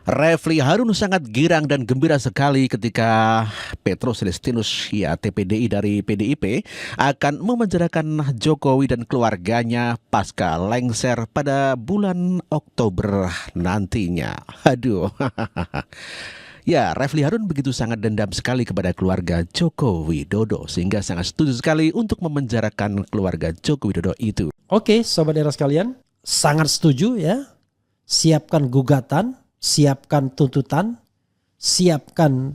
Refli Harun sangat girang dan gembira sekali ketika Petrus Celestinus, ya TPDI dari PDIP, akan memenjarakan Jokowi dan keluarganya pasca lengser pada bulan Oktober nantinya. Aduh. Ya, Refli Harun begitu sangat dendam sekali kepada keluarga Joko Widodo sehingga sangat setuju sekali untuk memenjarakan keluarga Joko Widodo itu. Oke, Sobat Era sekalian, sangat setuju ya. Siapkan gugatan, siapkan tuntutan, siapkan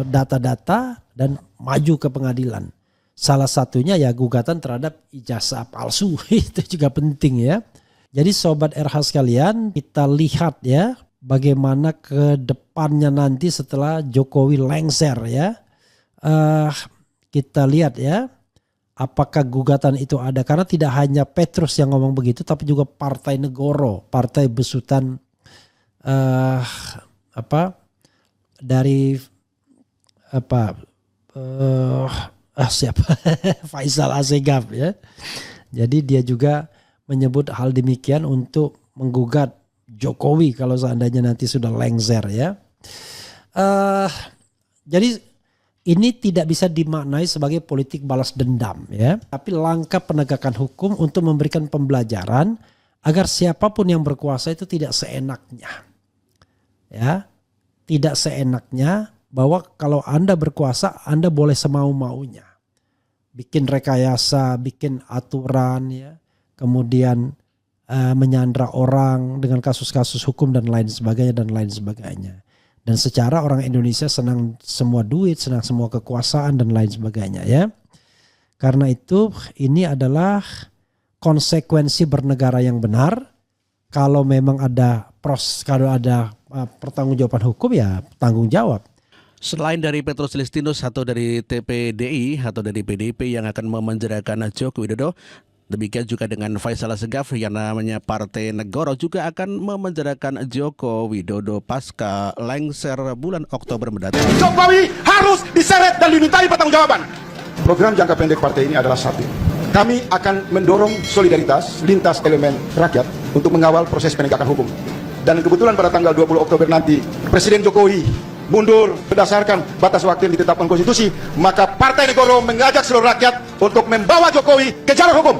data-data dan maju ke pengadilan. Salah satunya ya gugatan terhadap ijazah palsu. Itu juga penting ya. Jadi Sobat RH sekalian, kita lihat ya bagaimana ke depannya nanti setelah Jokowi lengser ya. Kita lihat ya apakah gugatan itu ada. Karena tidak hanya Petrus yang ngomong begitu, tapi juga Partai Negoro, partai besutan siapa Faisal Assegaf ya. Jadi dia juga menyebut hal demikian untuk menggugat Jokowi kalau seandainya nanti sudah lengser ya. Jadi ini tidak bisa dimaknai sebagai politik balas dendam ya, tapi langkah penegakan hukum untuk memberikan pembelajaran agar siapapun yang berkuasa itu tidak seenaknya. Ya, tidak seenaknya bahwa kalau Anda berkuasa Anda boleh semau-maunya. Bikin rekayasa, bikin aturan ya. Kemudian menyandra orang dengan kasus-kasus hukum dan lain sebagainya. Dan secara orang Indonesia senang semua duit, senang semua kekuasaan dan lain sebagainya ya. Karena itu ini adalah konsekuensi bernegara yang benar. Kalau memang ada pertanggungjawaban hukum ya tanggung jawab. Selain dari Petrus Celestinus atau dari TPDI atau dari PDIP yang akan memenjarakan Joko Widodo, demikian juga dengan Faisal Assegaf yang namanya Partai Negoro juga akan memenjarakan Joko Widodo pasca lengser bulan Oktober mendatang. Jokowi harus diseret dan dimintai pertanggungjawaban. Program jangka pendek partai ini adalah satu. Kami akan mendorong solidaritas lintas elemen rakyat untuk mengawal proses penegakan hukum. Dan kebetulan pada tanggal 20 Oktober nanti Presiden Jokowi mundur berdasarkan batas waktu yang ditetapkan konstitusi, maka Partai Negoro mengajak seluruh rakyat untuk membawa Jokowi ke jalur hukum.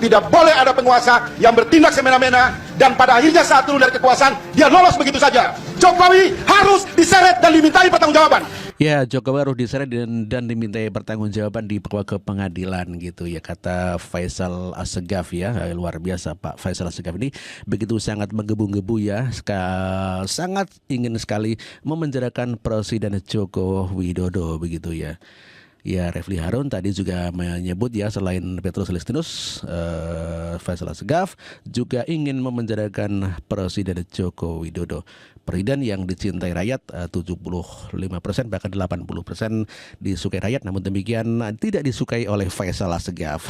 Tidak boleh ada penguasa yang bertindak semena-mena dan pada akhirnya saat turun dari kekuasaan dia lolos begitu saja. Jokowi harus diseret dan dimintai pertanggungjawaban. Ya, Jokowi harus diseret dan dimintai pertanggungjawaban dibawa ke pengadilan gitu ya, kata Faisal Assegaf ya. Luar biasa Pak Faisal Assegaf ini begitu sangat menggebu-gebu ya, sangat ingin sekali memenjarakan Presiden Joko Widodo begitu ya. Ya, Refli Harun tadi juga menyebut ya selain Petrus Celestinus, Faisal Assegaf juga ingin memenjarakan Presiden Joko Widodo. Presiden yang dicintai rakyat 75% bahkan 80% disukai rakyat, namun demikian tidak disukai oleh Faisal Assegaf.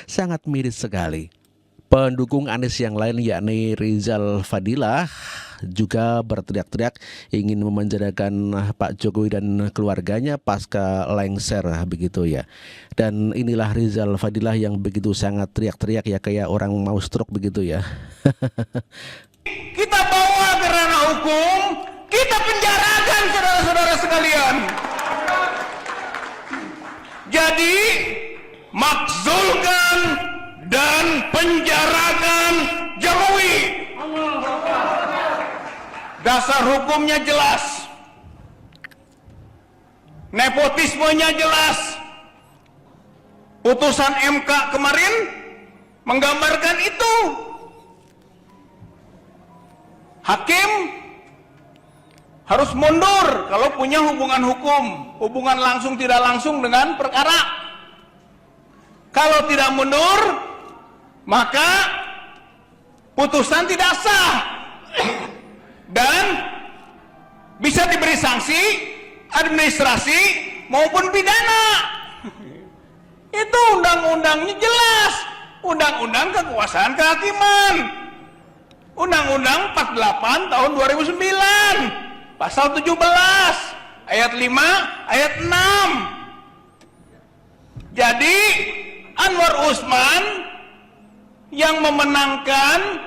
Sangat miris sekali. Pendukung Anies yang lain yakni Rizal Fadilah juga berteriak-teriak ingin memenjarakan Pak Jokowi dan keluarganya pasca lengser begitu ya. Dan inilah Rizal Fadilah yang begitu sangat teriak-teriak ya kayak orang mau stroke begitu ya. Kita bawa ke ranah hukum, kita penjarakan saudara-saudara sekalian. Jadi makzulkan dan penjarakan Jokowi. Dasar hukumnya jelas, nepotismenya jelas. Putusan MK kemarin menggambarkan itu. Hakim harus mundur kalau punya hubungan hukum, hubungan langsung tidak langsung dengan perkara. Kalau tidak mundur, maka putusan tidak sah dan bisa diberi sanksi administrasi maupun pidana. Itu undang-undangnya jelas, undang-undang kekuasaan kehakiman, Undang-Undang 48 tahun 2009 pasal 17 ayat 5 ayat 6. Jadi Anwar Usman yang memenangkan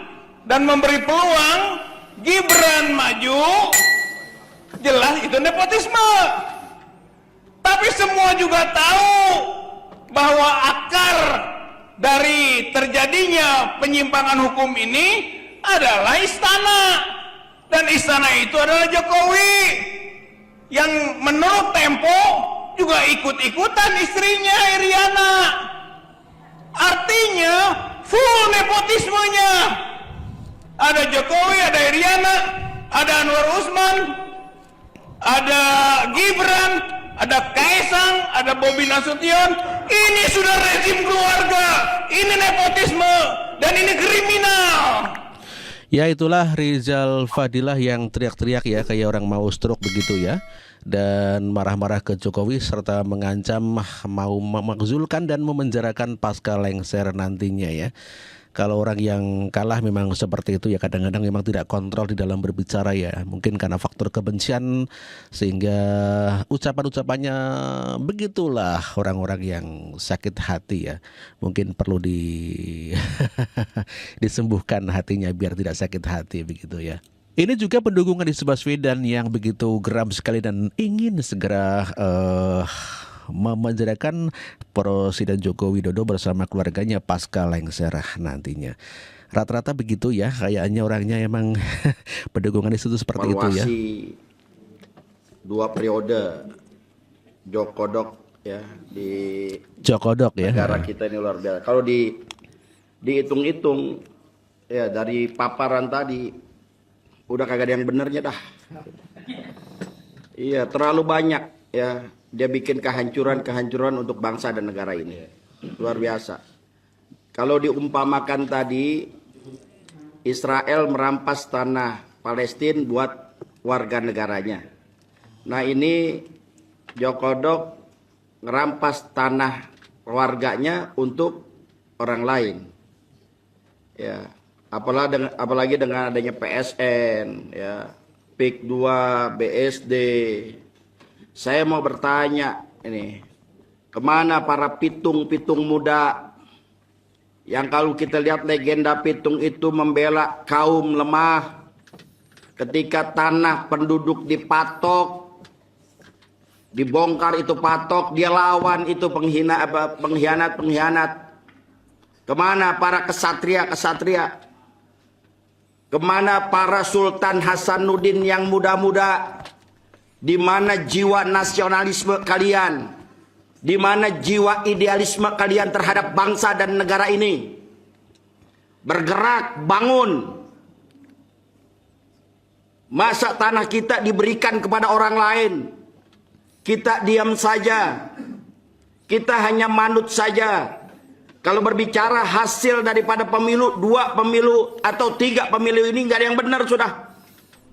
dan memberi peluang Gibran maju, jelas itu nepotisme. Tapi semua juga tahu bahwa akar dari terjadinya penyimpangan hukum ini adalah istana. Dan istana itu adalah Jokowi, yang menurut Tempo juga ikut-ikutan istrinya Iriana. Artinya full nepotismenya. Ada Jokowi, ada Iriana, ada Anwar Usman, ada Gibran, ada Kaisang, ada Bobi Nasution. Ini sudah rezim keluarga, ini nepotisme, dan ini kriminal. Ya, itulah Rizal Fadilah yang teriak-teriak ya kayak orang mau stroke begitu ya, dan marah-marah ke Jokowi serta mengancam mau memakzulkan dan memenjarakan pasca lengser nantinya ya. Kalau orang yang kalah memang seperti itu ya, kadang-kadang memang tidak kontrol di dalam berbicara ya. Mungkin karena faktor kebencian sehingga ucapan-ucapannya begitulah orang-orang yang sakit hati ya. Mungkin perlu disembuhkan hatinya biar tidak sakit hati begitu ya. Ini juga pendukung Anies Baswedan yang begitu geram sekali dan ingin segera memenjarakan Presiden Joko Widodo bersama keluarganya pasca lengser nantinya. Rata-rata begitu ya, kayaknya orangnya emang pendukung Anies itu seperti itu ya. 2 periode Jokodok ya di Jokodok ya. Negara kita ini luar biasa. Kalau dihitung-hitung ya dari paparan tadi udah kagak ada yang benernya dah. Iya, terlalu banyak ya. Dia bikin kehancuran untuk bangsa dan negara ini. Luar biasa. Kalau diumpamakan tadi, Israel merampas tanah Palestina buat warga negaranya. Nah ini Jokodok merampas tanah warganya untuk orang lain. Ya, apalagi dengan adanya PSN, ya, PIK 2, BSD. Saya mau bertanya ini, kemana para pitung-pitung muda yang kalau kita lihat legenda pitung itu membela kaum lemah ketika tanah penduduk dipatok, dibongkar itu patok, dia lawan itu pengkhianat. Kemana para kesatria? Kemana para Sultan Hasanuddin yang muda-muda? Di mana jiwa nasionalisme kalian? Di mana jiwa idealisme kalian terhadap bangsa dan negara ini? Bergerak, bangun. Masa tanah kita diberikan kepada orang lain? Kita diam saja. Kita hanya manut saja. Kalau berbicara hasil daripada pemilu, 2 pemilu atau 3 pemilu ini nggak ada yang benar sudah.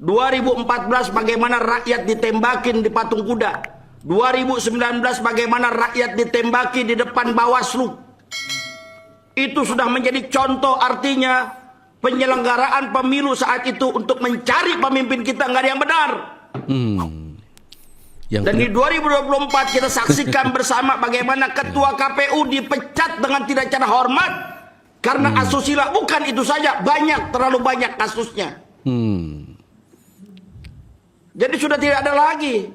2014 bagaimana rakyat ditembakin di patung kuda. 2019 bagaimana rakyat ditembaki di depan Bawaslu. Itu sudah menjadi contoh, artinya penyelenggaraan pemilu saat itu untuk mencari pemimpin kita nggak ada yang benar. Dan di 2024 kita saksikan bersama bagaimana ketua KPU dipecat dengan tidak cara hormat karena asusila. Bukan itu saja, terlalu banyak kasusnya. Jadi sudah tidak ada lagi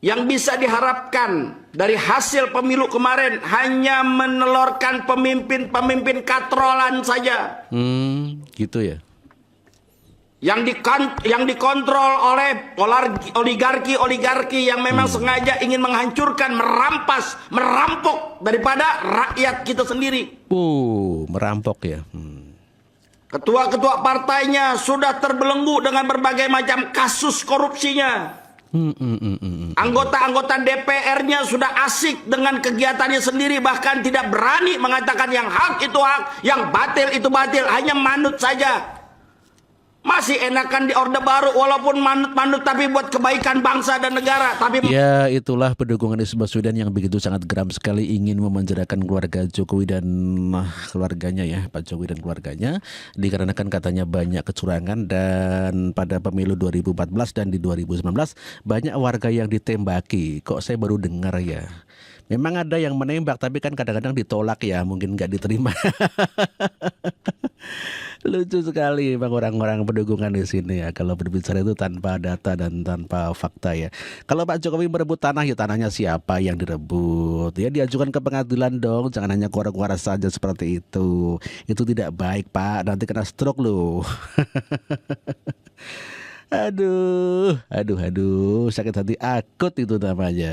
yang bisa diharapkan dari hasil pemilu kemarin, hanya menelurkan pemimpin katrolan saja. Gitu ya. Yang dikontrol oleh oligarki yang memang sengaja ingin menghancurkan, merampok daripada rakyat kita sendiri. Merampok ya. Ketua-ketua partainya sudah terbelenggu dengan berbagai macam kasus korupsinya. Anggota-anggota DPR-nya sudah asik dengan kegiatannya sendiri, bahkan tidak berani mengatakan yang hak itu hak, yang batil itu batil, hanya manut saja. Masih enakan di Orde Baru walaupun manut-manut tapi buat kebaikan bangsa dan negara. Tapi ya, itulah pendukung Anies Baswedan yang begitu sangat geram sekali ingin memenjarakan keluarga Jokowi dan keluarganya ya, Pak Jokowi dan keluarganya, dikarenakan katanya banyak kecurangan dan pada pemilu 2014 dan di 2019 banyak warga yang ditembaki. Kok saya baru dengar ya? Memang ada yang menembak tapi kan kadang-kadang ditolak ya, mungkin nggak diterima. Lucu sekali bang orang-orang pendukungan di sini ya. Kalau berbicara itu tanpa data dan tanpa fakta ya. Kalau Pak Jokowi merebut tanah ya tanahnya siapa yang direbut? Ya diajukan ke pengadilan dong. Jangan hanya kuara-kuara saja seperti itu. Itu tidak baik Pak. Nanti kena stroke loh. Aduh, aduh, aduh. Sakit hati akut itu namanya.